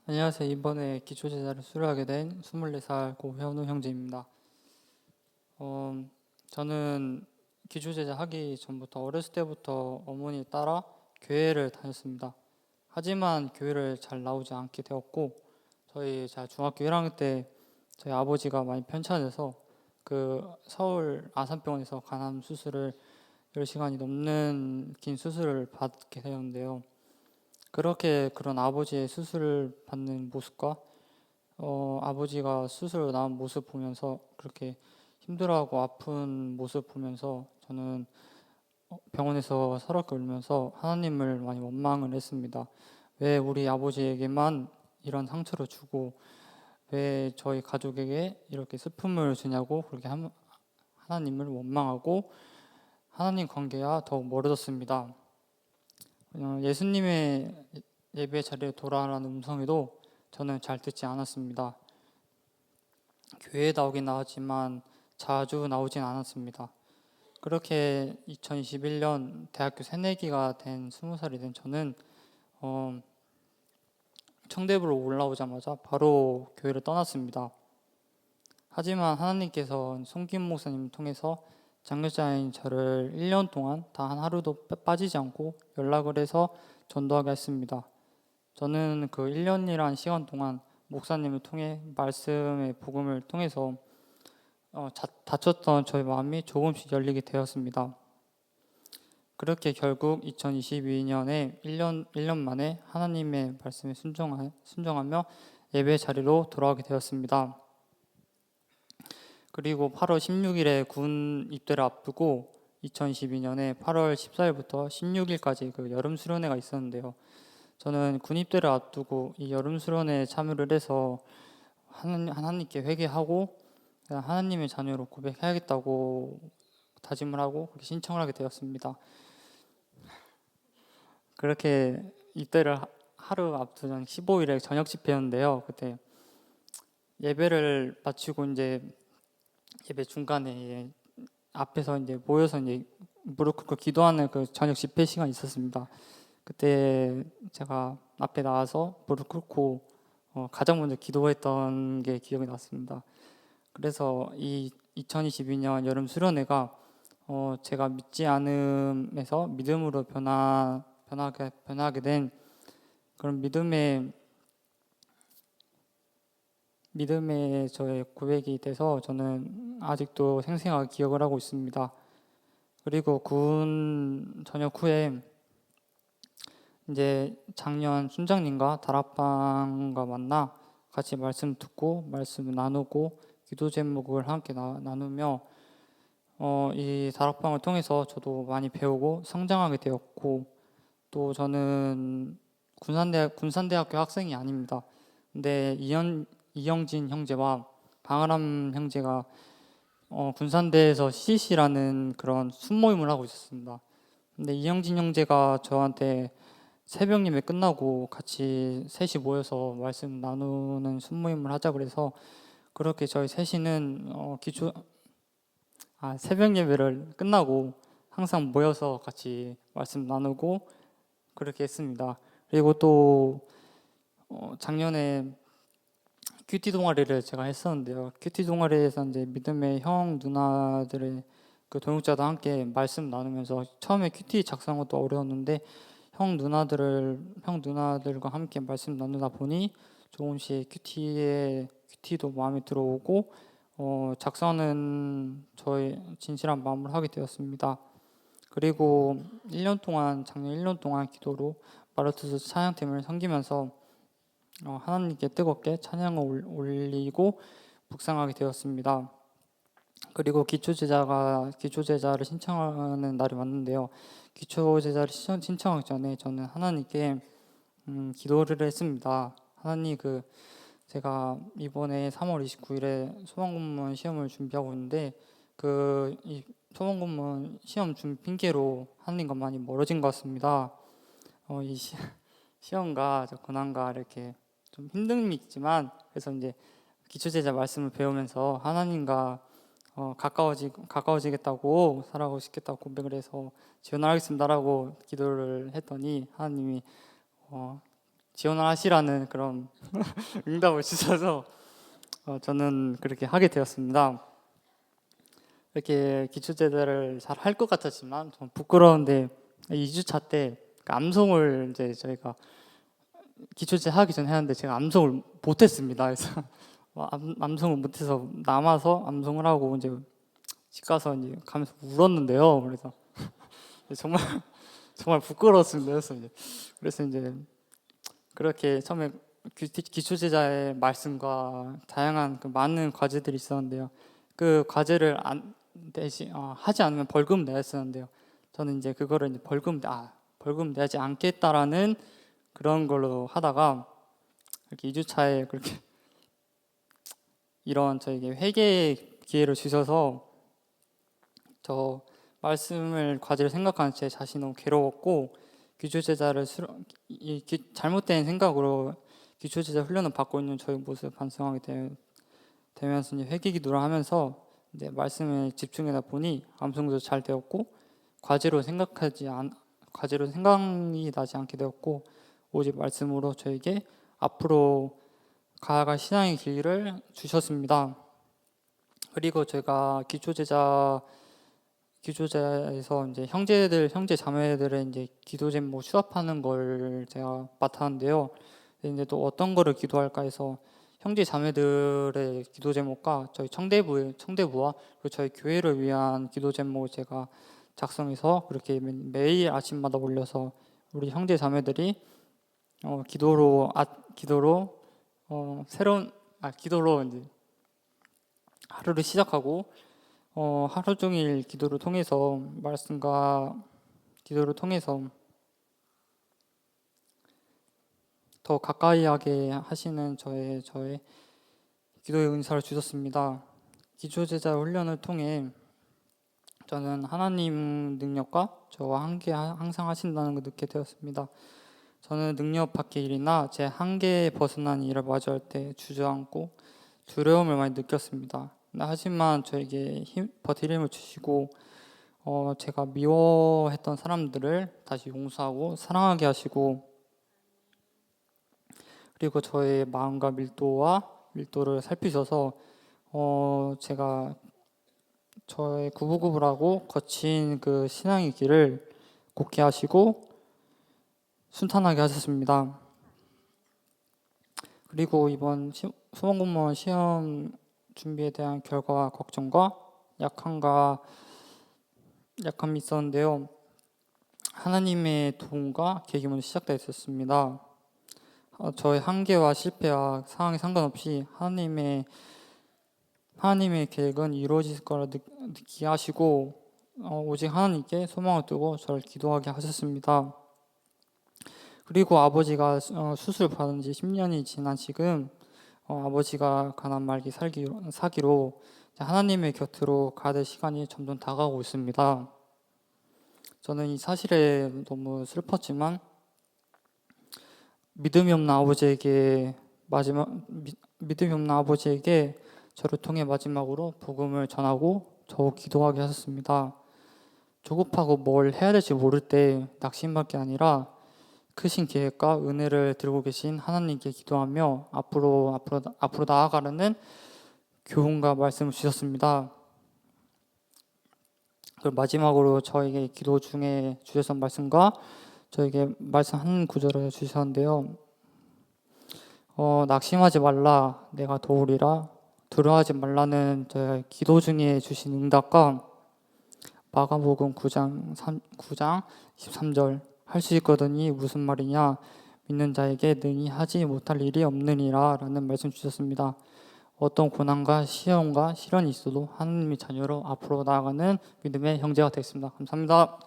안녕하세요. 이번에 기초제자를 수료하게 된 24살 고현우 형제입니다. 어, 저는 기초제자 하기 전부터 어렸을 때부터 어머니 따라 교회를 다녔습니다. 하지만 교회를 잘 나오지 않게 되었고, 제가 중학교 1학년 때 저희 아버지가 많이 편찮으셔서 그 서울 아산병원에서 간암 수술을 10시간이 넘는 긴 수술을 받게 되었는데요. 그렇게 그런 아버지의 수술을 받는 모습과 아버지가 수술을 나온 모습 보면서 그렇게 힘들어하고 아픈 모습 보면서 저는 병원에서 서럽게 울면서 하나님을 많이 원망을 했습니다. 왜 우리 아버지에게만 이런 상처를 주고 왜 저희 가족에게 이렇게 슬픔을 주냐고 그렇게 하나님을 원망하고 하나님 관계와 더욱 멀어졌습니다. 예수님의 예배 자리에 돌아가라는 음성에도 저는 잘 듣지 않았습니다. 교회에 나오긴 나왔지만 자주 나오진 않았습니다. 그렇게 2021년 대학교 새내기가 된 20살이 된 저는 청대부로 올라오자마자 바로 교회를 떠났습니다. 하지만 하나님께서 송김 목사님 통해서 장려자인 저를 1년 동안 단 한 하루도 빠지지 않고 연락을 해서 전도하게 했습니다. 저는 그 1년이란 시간 동안 목사님을 통해 말씀의 복음을 통해서 닫혔던 저의 마음이 조금씩 열리게 되었습니다. 그렇게 결국 2022년에 1년 만에 하나님의 말씀에 순종하며 예배 자리로 돌아오게 되었습니다. 그리고 8월 16일에 군 입대를 앞두고 2022년에 8월 14일부터 16일까지 그 여름 수련회가 있었는데요. 저는 군 입대를 앞두고 이 여름 수련회에 참여를 해서 하나님께 회개하고 하나님의 자녀로 고백해야겠다고 다짐을 하고 그렇게 신청을 하게 되었습니다. 그렇게 입대를 하루 앞두던 15일에 저녁 집회였는데요. 그때 예배를 마치고 이제 예배 중간에 앞에서 이제 모여서 이제 무릎 꿇고 기도하는 그 저녁 집회 시간이 있었습니다. 그때 제가 앞에 나와서 무릎 꿇고 가장 먼저 기도했던 게 기억이 났습니다. 그래서 이 2022년 여름 수련회가 제가 믿지 않음에서 믿음으로 변하게 된 그런 믿음의 저의 고백이 돼서 저는 아직도 생생하게 기억을 하고 있습니다. 그리고 군 전역 후에 이제 작년 순장님과 다락방과 만나 같이 말씀 듣고 말씀 나누고 기도 제목을 함께 나누며 이 다락방을 통해서 저도 많이 배우고 성장하게 되었고 또 저는 군산대학교 학생이 아닙니다. 근데 이영진 형제와 방아람 형제가 군산대에서 CC라는 그런 순모임을 하고 있었습니다. 근데 이영진 형제가 저한테 새벽 예배 끝나고 같이 셋이 모여서 말씀 나누는 순모임을 하자 그래서 그렇게 저희 셋이는 새벽 예배를 끝나고 항상 모여서 같이 말씀 나누고 그렇게 했습니다. 그리고 또 작년에 큐티 동아리를 제가 했었는데요. 큐티 동아리에서 이제 믿음의 형 누나들의 그 동역자도 함께 말씀 나누면서 처음에 큐티 작성한 것도 어려웠는데 형 누나들과 함께 말씀 나누다 보니 조금씩 큐티도 마음에 들어오고 작성하는 저의 진실한 마음을 하게 되었습니다. 그리고 작년 1년 동안 기도로 마르투스 찬양팀을 섬기면서 하나님께 뜨겁게 찬양을 올리고 묵상하게 되었습니다. 그리고 기초제자를 신청하는 날이 왔는데요. 기초제자를 신청하기 전에 저는 하나님께 기도를 했습니다. 하나님 제가 이번에 3월 29일에 소방공무원 시험을 준비하고 있는데 이 소방공무원 시험 준비 핑계로 하나님과 많이 멀어진 것 같습니다. 이 시험과 저 고난과 이렇게 좀 힘듦이 있지만 그래서 이제 기초제자 말씀을 배우면서 하나님과 가까워지겠다고 살아가고 싶겠다고 고백을 해서 지원하겠습니다라고 기도를 했더니 하나님이 지원을 하시라는 그런 응답을 주셔서 저는 그렇게 하게 되었습니다. 이렇게 기초제자를 잘 할 것 같았지만 좀 부끄러운데 2주차 때 암송을 이제 저희가 기초제 하기 전에 했는데 제가 암송을 못했습니다. 그래서 암송을 못해서 남아서 암송을 하고 이제 집 가서 이제 가면서 울었는데요. 그래서 정말 정말 부끄러웠습니다. 그래서 이제 그렇게 처음에 기초제자의 말씀과 다양한 그 많은 과제들이 있었는데요. 그 과제를 하지 않으면 벌금 내야 했었는데요. 저는 이제 그거를 이제 벌금 내지 않겠다라는 그런 걸로 하다가 이렇게 2주차에 그렇게 이런 저에게 회개의 기회를 주셔서 저 말씀을 과제를 생각하는 제 자신이 너무 괴로웠고 기초제자를 잘못된 생각으로 기초제자 훈련을 받고 있는 저의 모습을 반성하게 되면서 이제 회개기도를 하면서 이제 말씀에 집중하다 보니 암송도 잘 되었고 과제로 생각이 나지 않게 되었고 오직 말씀으로 저에게 앞으로 가아갈 신앙의 길을 주셨습니다. 그리고 제가 기초제자에서 이제 형제 자매들의 이제 기도 제목 수업하는 걸 제가 맡았는데요. 이제 또 어떤 거를 기도할까 해서 형제 자매들의 기도 제목과 저희 청대부와 그리고 저희 교회를 위한 기도 제목을 제가 작성해서 그렇게 매일 아침마다 올려서 우리 형제 자매들이 기도로 이제 하루를 시작하고 하루 종일 기도를 통해서 말씀과 기도를 통해서 더 가까이 하게 하시는 저의 기도의 은사를 주셨습니다. 기초제자 훈련을 통해 저는 하나님 능력과 저와 함께 항상 하신다는 걸 느끼게 되었습니다. 저는 능력 밖의 일이나 제 한계에 벗어난 일을 마주할 때 주저앉고 두려움을 많이 느꼈습니다. 하지만 저에게 버틸 힘을 주시고 제가 미워했던 사람들을 다시 용서하고 사랑하게 하시고 그리고 저의 마음과 밀도를 살피셔서 제가 저의 구불구불하고 거친 그 신앙의 길을 곱게 하시고 순탄하게 하셨습니다. 그리고 이번 수험공무원 시험 준비에 대한 결과와 걱정과 약함이 있었는데요. 하나님의 도움과 계기문이 시작되어 있었습니다. 저의 한계와 실패와 상황에 상관없이 하나님의 계획은 이루어질 거라 느끼게 하시고 오직 하나님께 소망을 두고 저를 기도하게 하셨습니다. 그리고 아버지가 수술 받은 지 10년이 지난 지금 아버지가 가난 말기 사기로 하나님의 곁으로 가야 될 시간이 점점 다가오고 있습니다. 저는 이 사실에 너무 슬펐지만 믿음이 없는 아버지에게 저를 통해 마지막으로 복음을 전하고 더욱 기도하게 하셨습니다. 조급하고 뭘 해야 될지 모를 때 낙심밖에 아니라 크신 계획과 은혜를 들고 계신 하나님께 기도하며 앞으로 나아가려는 교훈과 말씀을 주셨습니다. 마지막으로 저에게 기도 중에 주셨던 말씀과 저에게 말씀 한 구절을 주셨는데요. 낙심하지 말라, 내가 도우리라. 두려워하지 말라는 저의 기도 중에 주신 응답과 마가복음 9장 23절 할 수 있거든이 무슨 말이냐, 믿는 자에게 능히 하지 못할 일이 없느니라 라는 말씀 주셨습니다. 어떤 고난과 시험과 시련이 있어도 하나님의 자녀로 앞으로 나아가는 믿음의 형제가 되겠습니다. 감사합니다.